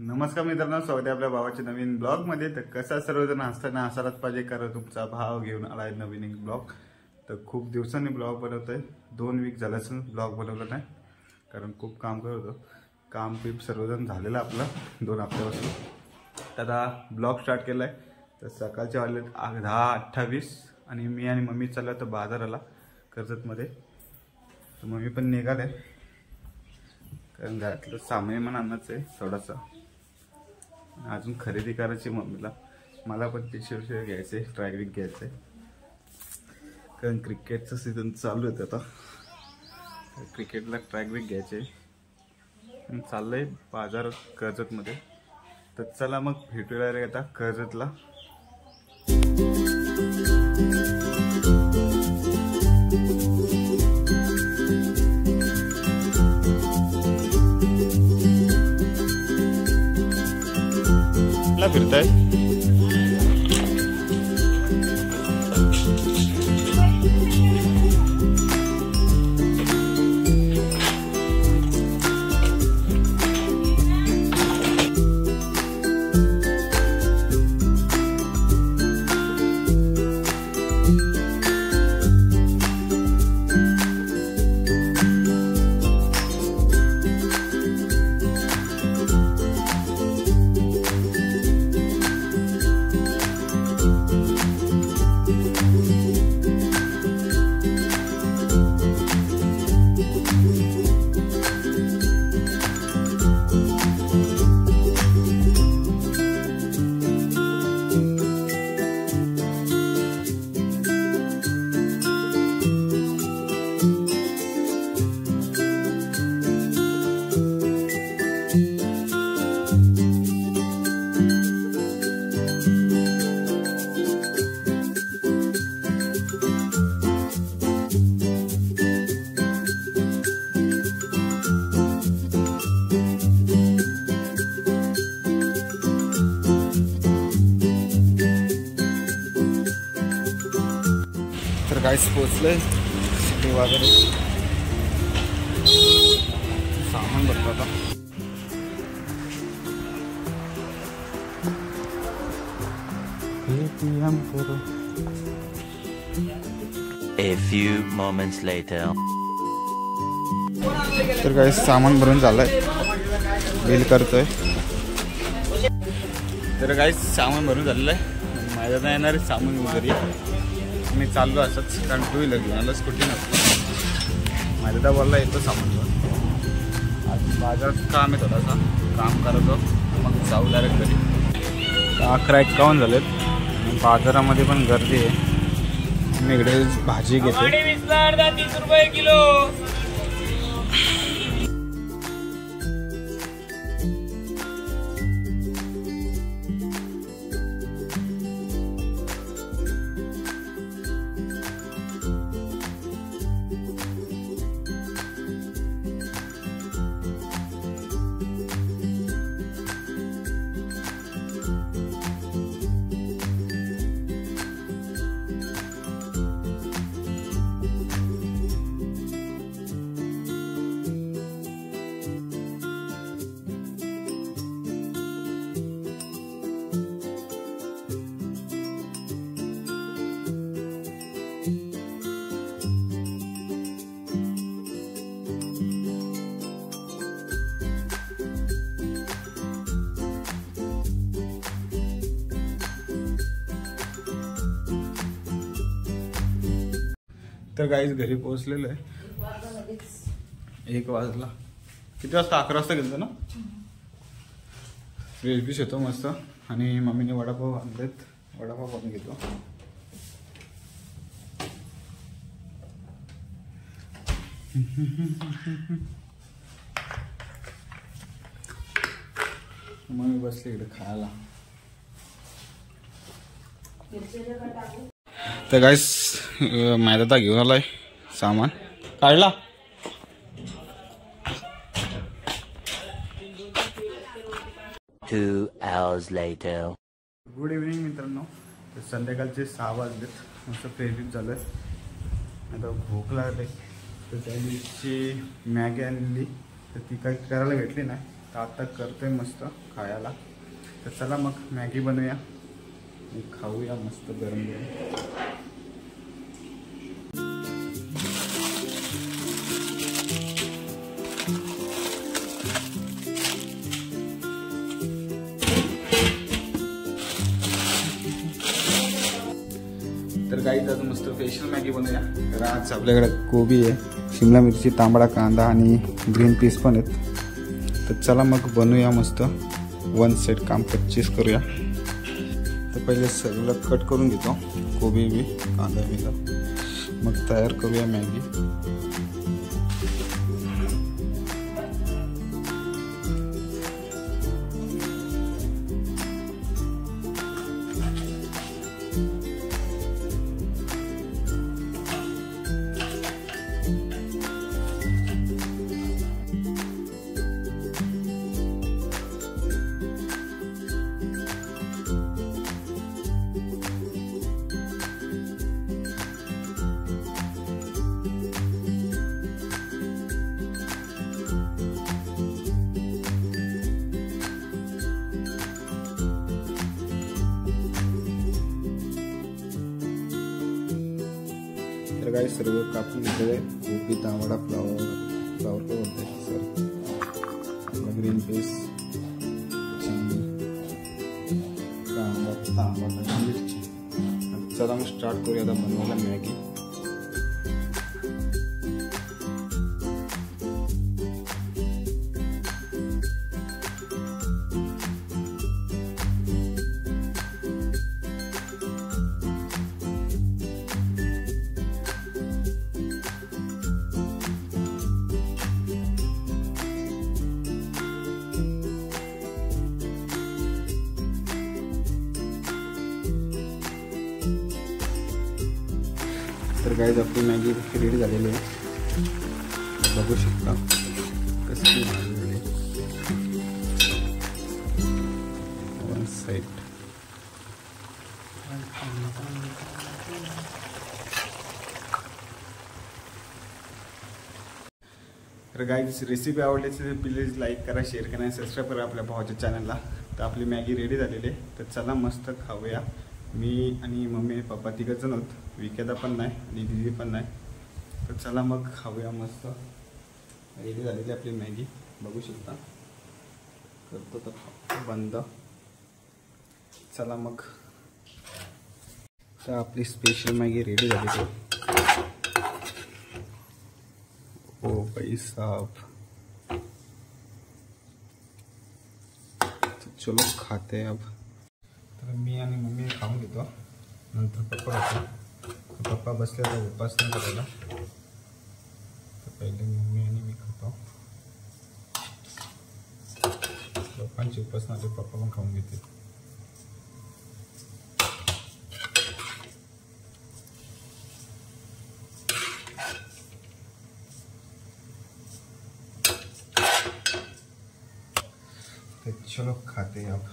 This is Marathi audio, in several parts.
नमस्कार मित्रांनो, स्वागत आहे आपल्या भावाच्या नवीन ब्लॉग मध्ये। तर कसा सर्वजण हसताना हसायलाच पाहिजे, कारण तुमचा भाव घेऊन आलाय नवीन एक ब्लॉग। तर खूप दिवसांनी ब्लॉग बनवतोय, 2 वीक झालं असेल ब्लॉग बनवला नाही, कारण खूप काम करत होतो। काम पीप सर्वजण झालेलं आपलं 2 हफ्त्यापासून। आता ब्लॉग स्टार्ट केलाय। तर सकाळचे वाजले 10:28 आणि मी आणि मम्मी चाललो तर बाजाराला कर्जतमध्ये। तर मम्मी पण निघाले, कारण घरातलं सामान पण आणायचं आहे थोडासा, अजून खरेदी करायची मम्मीला। मला पण टी-शर्ट घ्यायचे, ट्रॅकविक घ्यायचे, कारण क्रिकेटचं सीझन चालू आहे आता। क्रिकेटला ट्रॅकविक घ्यायचे चाललंय बाजार कर्जतमध्ये। तर चला मग भेटूया रे आता कर्जतला। फिरताय गाइस पोचले सिटी वगैरे सामान भरता था। करो। A few moments later. तर गाइस सामान भरून झालंय, बिल करतोय। तर गाइस सामान भरून झालेलं आहे, माझ्या नाही येणार सामान घरी। मी चाललो असंच, कारण 2 व्हीलर घेऊन आलो, स्कूटी नसतो। माझ्या तर बोलला येतो सामान घेऊन। आज बाजारात काम आहे, थोडासा काम करतो, मग जाऊ डायरेक्ट घरी। 11:51 झालेत, बाजारामध्ये पण गर्दी आहे। मी इकडे भाजी घेतो। 30 रुपये किलो। तर गाईज घरी पोहोचलेलो आहे, 1 वाजला। किती वाजता? 11 वाजता गेलो ना। फ्रेश बीश येतो मस्त, आणि मम्मीने वडापाव आणलेत, वडापाव बनवून घेतो। मम्मी बसली इकडे खायला। तर गाइस मैदा घेऊन आलाय सामान, काढला। Two hours later. Good evening मित्रांनो। तर संध्याकाळचे 6 वाजलेत, मस्त फ्रेश झालं। आता भूक लागली, तर त्या दिवशी मॅगी आणली, तर ती काही करायला भेटली नाही। तर आता करतोय मस्त खायला. तर चला मग मॅगी बनवूया आणि खाऊया मस्त गरम गरम. तर गाईज आज मस्त स्पेशल मॅगी बनवूया. तर आज आपल्याकडे कोबी आहे, शिमला मिरची, तांबडा कांदा आणि ग्रीन पीस पण आहेत. तर चला मग बनवूया मस्त वन सेट काम 25 करूया. तर पहिले सगळं कट करून घेतो कोबी बी कांदा बिंदा, मग तयार करूया मॅगी. तर काय सर्व कापून घेतलेलं आहे. कोबी, तांबडा, फ्लावर काय बोलते सर, ग्रीन पीस, कांदा, तांबडा, मिरची. चला मग स्टार्ट करूया आता बनवायला मॅगी. तर गाईज आपली मॅगी रेडी झालेली आहे, बघू शकता कशी झालेली आहे. वन साईड तर गाईज रेसिपी आवडली असेल तर प्लीज लाईक करा, शेअर करा आणि सबस्क्राईब करा आपल्या भावाच्या चॅनलला. तर आपली मॅगी रेडी झालेली आहे. तर चला मस्त खाऊया. मी आणि मम्मी आणि पप्पा तिघं जण होत, विकेदा पण नाही आणि दिदी पण नाही. तर चला मग खाऊया मस्त. रेडी झालेली आपली मॅगी बघू शकता. करतो तर बंद. चला मग. तर आपली स्पेशल मॅगी रेडी झालेली. ओ भाई साहब, चलो खाते हैं अब. तर मी आणि मम्मी खाऊन घेतो, नंतर पप्पा खातो. पप्पा बसले तर उपासना करायला. तर पहिले मम्मी आणि मी खातो. पप्पांची उपासना आली, पप्पा पण खाऊन घेते. तो चलो खाते हैं अब.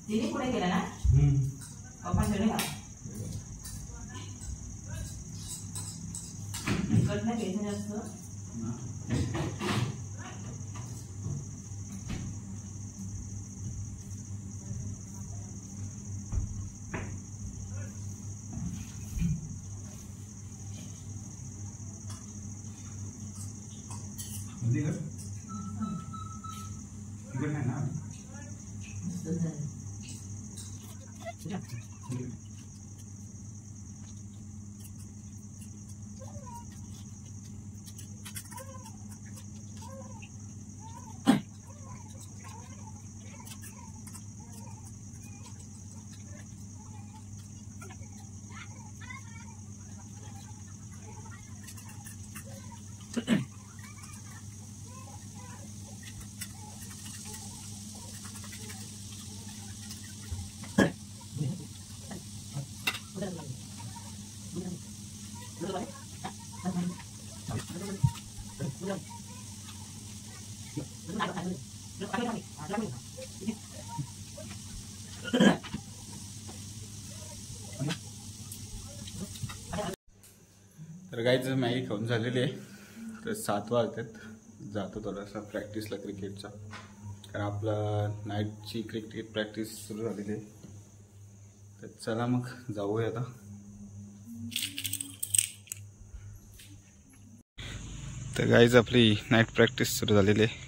तिने पुढे केलं ना पप्पांकडे का तिकट नाही घ्यायचं जास्त. तिकट नाही ना. तर गाईच मॅगी खाऊन झालेली आहे. तर 7 वाजतात. जातो थोडासा प्रॅक्टिसला क्रिकेटचा, कारण आपला नाईटची क्रिकेट प्रॅक्टिस सुरू झालेली आहे. तर चला मग जाऊया आता. तर गाईज आपली नाईट प्रॅक्टिस सुरू झालेली आहे.